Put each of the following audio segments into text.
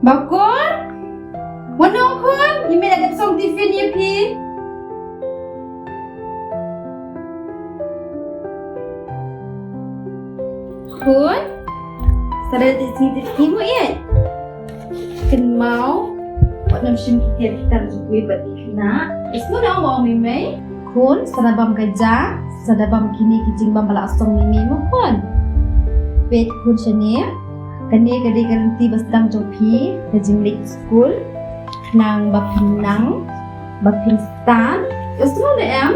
Bakun? Wanong kun? Imi ada song TV ni pi? Kun? Sada di sini TV mo ye? Ken mau? Wat nam shim kita gue berarti na. Ismo na mau mimi? Kun? Sada bam kerja? Sada bam kini kijing bam bala asong mimi mo kun? Bet kun shani? Kani kadi ganti bastang jopi kijing lik school nang bapinang bapinstan. Ismo na em?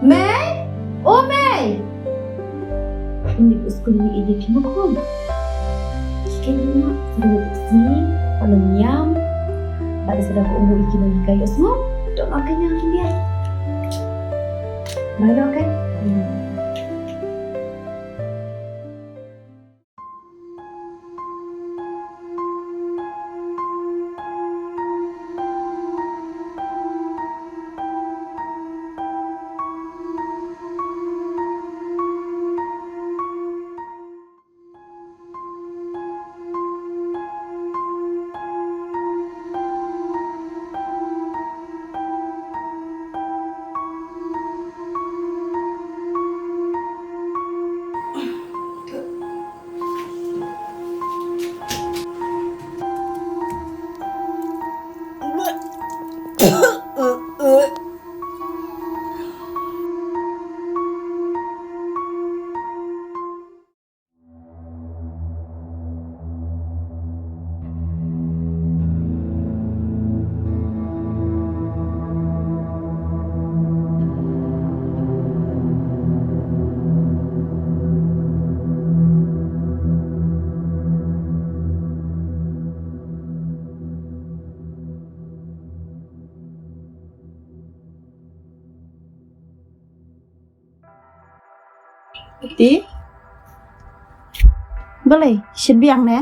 May? Oh May! Hindi ko school ni idik mo kun. Kaya sudah sini pananyam pada sudah ko umuwi kinahigay mo. Doon ang kanyang lihat. Bahala okay? Tí boleh sembiang ne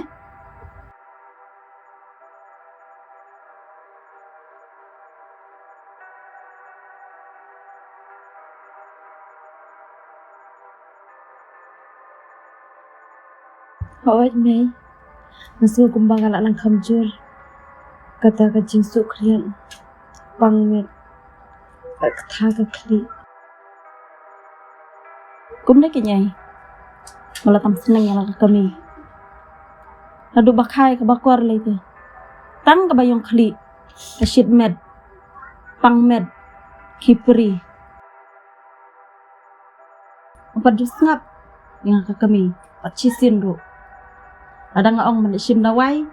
Awat Mei masuk kumbang anak nang kamjur kata kajing sukrian pangmet kata kakli kum na kinyay malatang senang yang kami nadu bakhay ka bakwar late tang ka bayong kli kasit med pang med kipri upadus ngap yang kami pachisin ro ada nga ong manishim naway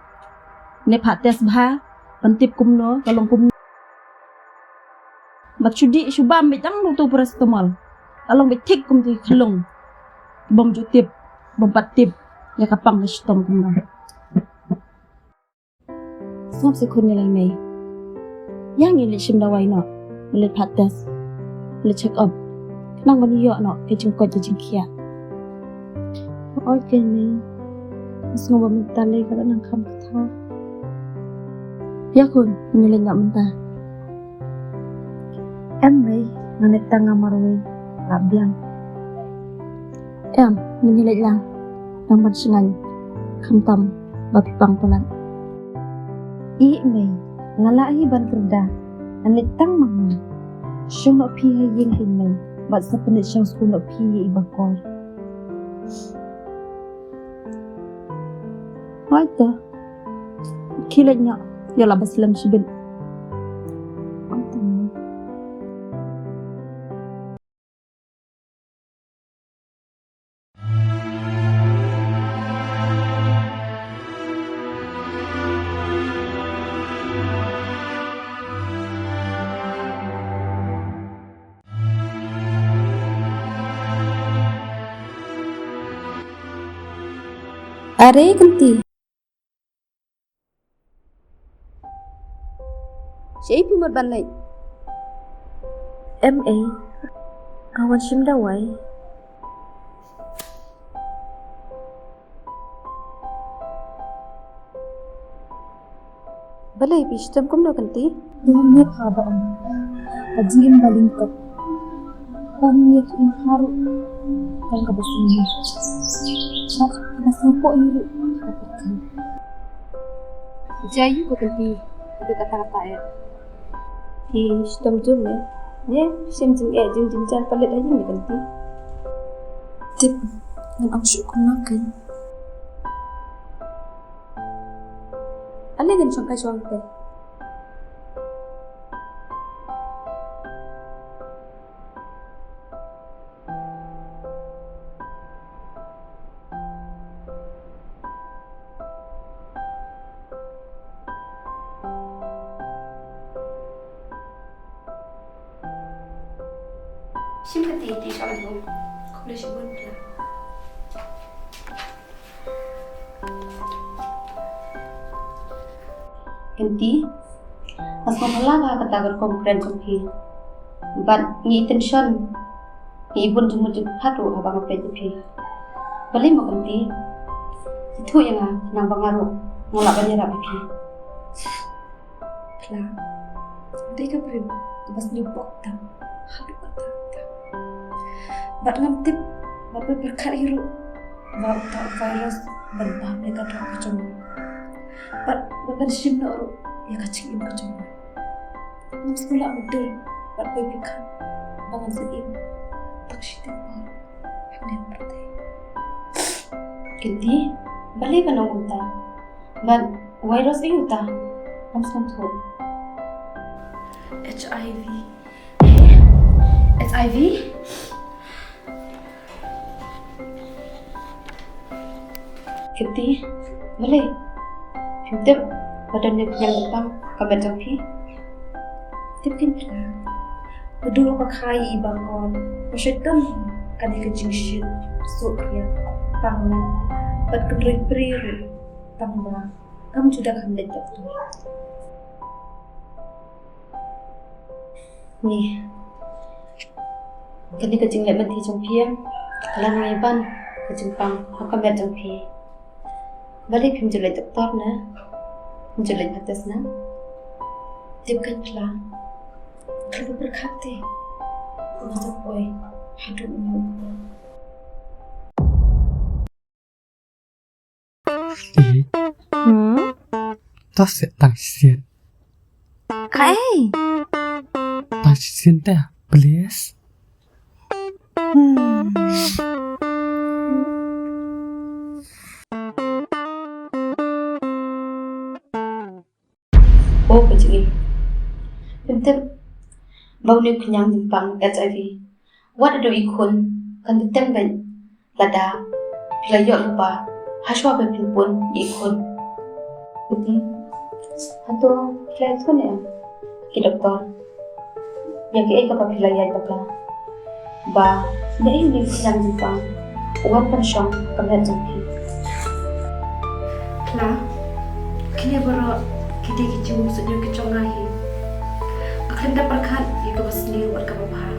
ne pates bha pantip kumno kalong kum matchudi shubam bitang luto paracetamol along bitik kum ti khlong bom jutip bom patip ya kapang nishtom kum na sop se kun yalay may yang yun lishim daway no lit pates lit check up nang maniyo no kajing ko jing kia or ken may mas ngo magtalay ka nang kam katha ya kun nilay nga menta may nganitang nga marway Labiang. Menilai lang ng pansingan kamtam babipang pulan. May ngalai ban kerda anitang mga siyang no pihay yung hinmay bat sa panit siyang school no pihay ibakor. Ito kilad niya yung labas lang sibin. Are kanti. Siya ipimod banlay. MA. Kawan siyam daway. Balay, pistam kum na kanti. Dunia kaba ang kajiin balingkot. Pamiyat yung haru kang kabasunya. Sak nasuko yuri kapatkan. Jayu ko kanti. Ada kata-kata ya. Stom jun ne. Ye, sim jing jing jan palit aja ni kanti. Tip, ngan ang syukur nakan. Ale gan sangkai suang te. Sympathy di soal home. Kau boleh sebut lah. Kanti. Mas mahala ka kata konkret jumpi. But ni tension. Ni ibun jumut hatu abang apa jumpi. Balik mo kanti. Itu yang nang bangaru mulak banyak rapi. Kla. Dia ka prim. Bas nyubok tam. Habis kata. Bat ngam tip. Bapak berkat hiru. Bapak tak virus. Bentah mereka tak kacau. Bat bapak sim na oro. Ya kacing im kacau. Ngam sekolah betul. Bat boy berkat. Bangan seim. Tak sitin pa. Hanya bertai. Kanti. Balik ka nang unta. But virus ay uta. Ang santo. HIV. HIV? Kanti. Balik. Pintip. Badan ni yang depan. Kabar jumpi. Tip kan kla. Kedua pakai ibangkon. Masyadam kan kecing shit. So ya. Pangan. Bat kedri-beri. Pangma. Kamu sudah kamlet doktor. Ni. Kani kecing lek menti jumpi. Kalan ngiban. Kecing pang. Kabar jumpi. Balik pimjulai doktor na. Pimjulai batas na. Tip kan kla. Kalau berkati. Masa boy. Hidup nyok. Lý, ta sẽ tặng xiên. Kai. Tặng xiên đây à, please. Oh, kecil. Pintip. Bau ni kenyang timpang HIV. What ada ikon kan diteng ben lada pilayok lupa haswa bepin pun ikon. Jadi hantu pilay tu ni ki doktor. Yang ke eka pilayai baka. Ba dai ni kenyang timpang. Uwan pensyong kamera jumpi. Kla. Kini baru kita kicung senyum kicung ngahi. Akan dapat berkat jika bersendiri berkabah.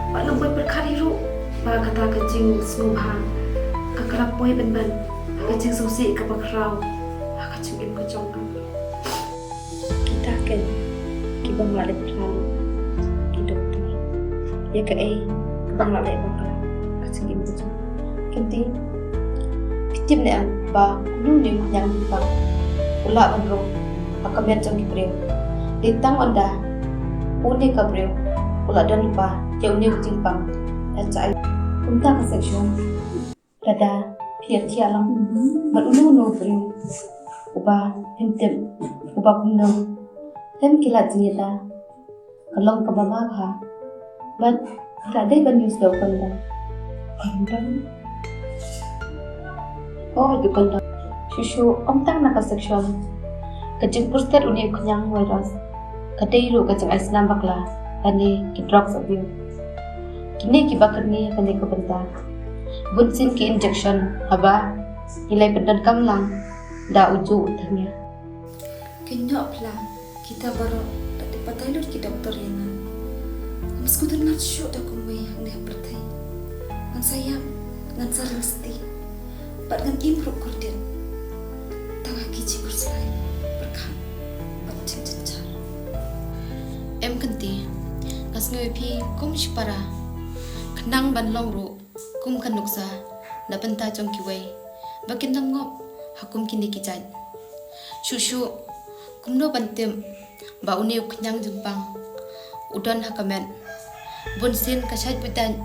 Pak lambai berkat hiru. Pak kata kecing sengubah. Kakalap boy ben-ben. Kecing sosi kabah kerau. Kecing im kecong. Kita akan kibang lalit plan ki doktor. Ya ke kibang lalit baka kecing im kecong. Kinti pitip ni ang ba kulu ni yang timpang. Ula bandro akamet jong kibreu. Ditang onda uni kabreu. Ula dan lupa jauh ni timpang. HIV unta ka seksyon. Rada piat tialang berulu no breu. Uba himtim uba kumno. Tem kilat jingita. Kalong kabamagha. But radai ban news daw kanda. Kanda. Oh, itu kanda. Shushu omtang nakaseksyon. Kajing pustet uni kunyang virus. Kadairu kajing ais nambakla. Ani ki drugs abuse. Kini ki bakar ni kani kabenta. Bunsin ki injection haba. Nilai pendan kamlang. Da uju utangnya. Kenyok lah. Kita baru tak dipatai lur ki doktor yana. Masku tu nak syuk dah kumai yang dia bertai. Ngan sayang, ngan saling seti. Bat ngan improve kurdian. Tang lagi cikur selai berkat. Bat cincin. Em kenti kas ngoi pi kum shipara khnang ban long ro kum kan nuksa na banta chong ki wei bakin nang ngop hakum kini ki jai Shushu kumno bantim ba uniu kenyang jempang udon hakamen bunsin kasat budan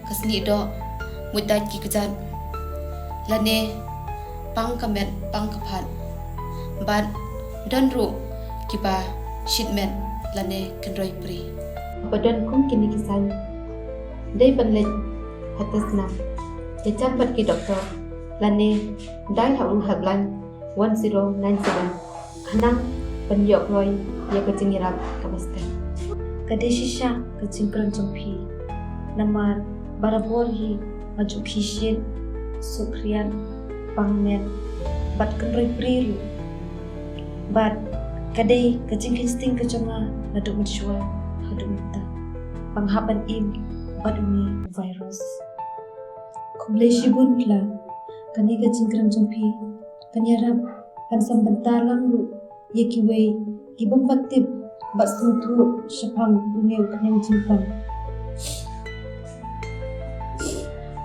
kasni do mudat ki kejan lane pang kamen pang kapan ban dan ru kiba shitmen lane kendroi pri badan kum kini kisan dei banlet hatasna echan bat ki doktor lane dai haung haglan 1097 khanang penyok roy ya kecingirap kabasten Kadeshisha kecingkran jompi Namar baraborhi maju kishin sukrian pangmen bat kenroi priru bat kadai kecingkin sting kejonga naduk menjual haduk minta panghaban im bat uni virus Kumleshi bunla kani kecingkran jompi kanyarap pansam bentalang ru yekiwei kibam patip bat suntu syapang bungeu kenyang jimpang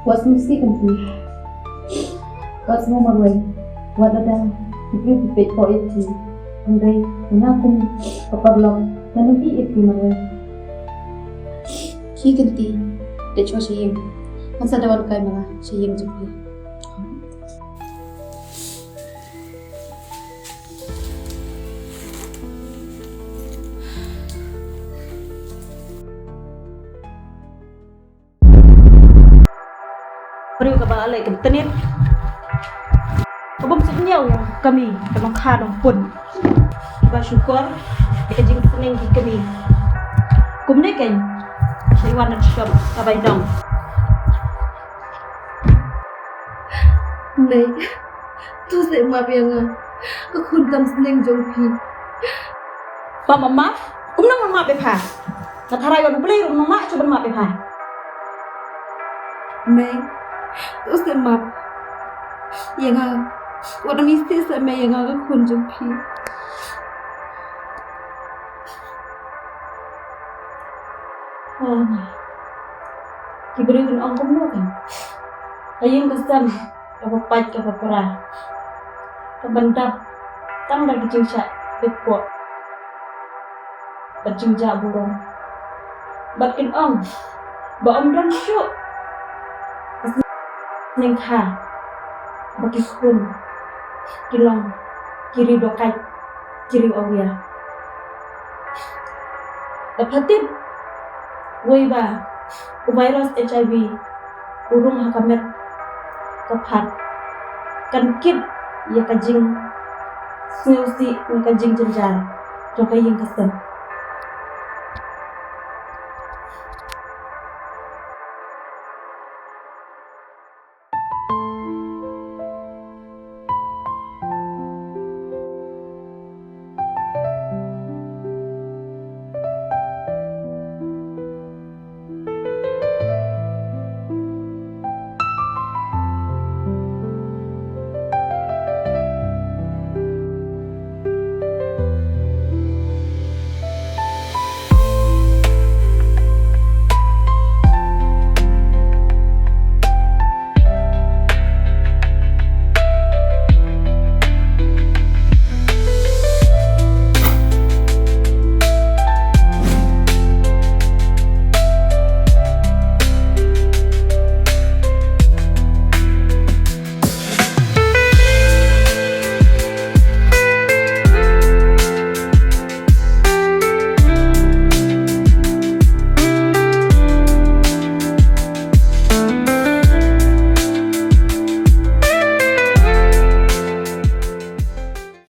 was musti kanti was mo marwai wadada pipit ko iti andai nakum paparlong nanuki iti marwai ki kanti de cho siyim masa dawan kai mga siyim jupi Beri ka ba alay ka tenit. Kabam senyaw kami tamang khadong pun. Iba syukur ikajing seneng ki kami. Kumne kan syaiwan dan syam kabay dong. Này, tôi sẽ mà việc à, các khuôn cầm sinh trong phi. Pa mama, kumna mama be pha. Na tharayon beli mama coba mama be pha. Mẹ, tôi sẽ mà việc à, what am I sẽ mẹ việc à các khuôn trong phi. Kiberi ang kumno kan. Ayun kasam kapapat kapapara. Kabandap tang lagi cincak bepo. Berjinjak burung. Bakin ong. Ba om dan syuk. Neng ha. Bagi kun. Kilong. Kiri dokai. Kiri awia. Dapatin. Wei ba. Virus HIV. Urung hakamet. Kapat. Kan kit. Ya kajing. Sngeusi. Kajing jenjar. Jokai yang kesem.